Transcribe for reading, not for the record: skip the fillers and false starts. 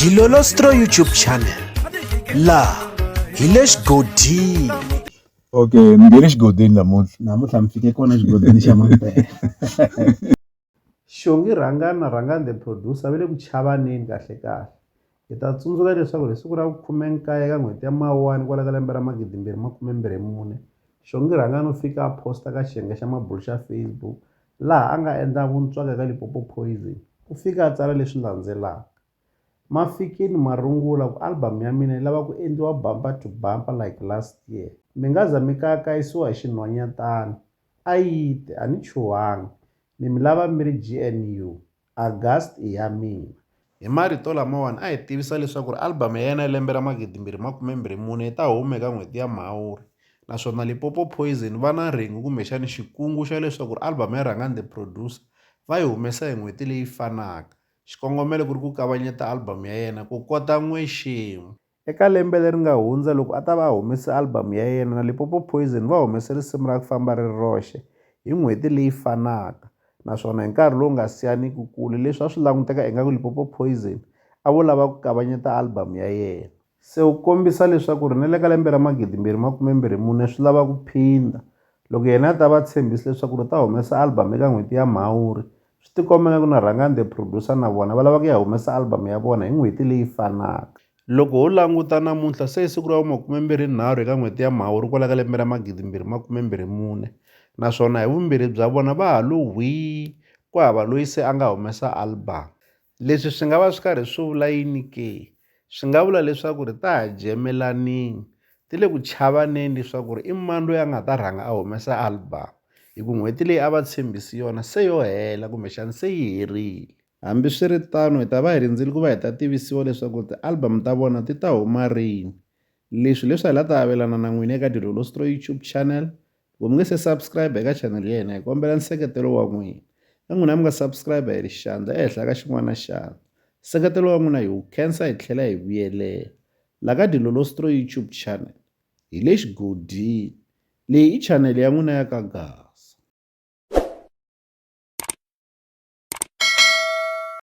Dilolostro YouTube channel. La hi Godini. Okay, ni nge le xigodini namuntlha mi fike kona xigodini xa mampela. Xongi Rangani the producer va le ku chavaneni kahle kahle. Hi ta tsundzuka leswaku hi siku ra vu 19 ka n'hweti ya Mawuwani kwala ka lembe ra 2024 Xongi Rangani u fika a posta ka xiyenge xa mabulu xa Facebook laha a nga endla vuntswaka ka Limpopo Poison. U fika a tsala leswi landzelaka: Mafikini marungula ku album ya mina yi lava ku endliwa bumper to bumper like last year. Mi nga za mi kayakayisiwa hi xinhwanyatana. A yite a ni chuhangi. Mi lava mi ri GNU. August i ya mina. Hi marito lamawani a hi tivisa leswaku album ya yena ya lembe ra 2024 yi ta huma eka n'hweti ya Mhawuri. Naswona Limpopo Poison va na rhengu kumbexani xikungu xa leswaku album ya Rangani the producer va yi humesa hi n'hweti leyi fanaka. Xikongomelo ku ri ku kavanyeta album ya yena ku kota n'we xin'we. Eka lembe leri nga hundza loko a ta va a humese album ya yena na Limpopo Poison va humese risimu ra ku famba ri roxe hi n'hweti leyi fanaka. Naswona hi nkarhi lowu nga siyaniki kule leswi a swi languteka ingaku Limpopo Poison a vo lava ku kavanyeta album ya yena. Se u kombisa leswaku ri na le ka lembe ra 2024 swi lava ku phinda loko yena a ta va tshembisi leswaku ri ta humesa album eka n'hweti ya Mhawuri. Swi tikomeka ku na Rangani the producer na vona va lava ku ya humesa album ya vona hi n'hweti leyi fanaka. Loko ho languta namuntlha se siku ra 23 eka n'hweti ya Mhawuri kwala ka lembe ra 2024 naswona hi vumbirhi bya vona va ha lo hwii ku hava loyi se a nga humesa album. Leswi swi nga va swi karhi swi vula yini ke? Swi nga vula leswaku ri ta ha jemelanini ti le ku chavaneni leswaku ri i mani loyi a nga ta rhanga a humesa album hi ku n'hweti leyi a va tshembisi yona se yo hela kumbexani se yi herile. Hambiswiritano hi ta va hi rindzile ku va hi ta tivisiwa leswaku ti-album ta vona ti ta huma rini. Leswi hi la ta avelana na n'wina eka Dilolostro YouTube channel. Loko mi nga se subscribe eka channel ya hina hi kombela nseketelo wa n'wina. Na n'wina mi nga subscribe hi ri xandla ehenhla ka xin'wana na xana. Nseketelo wa n'wina hi wu khensa hi tlhela hi vuyelela. La ka Dilolostro YouTube channel hi le xigodini. Leyi i channel ya n'wina ya ka Gaga.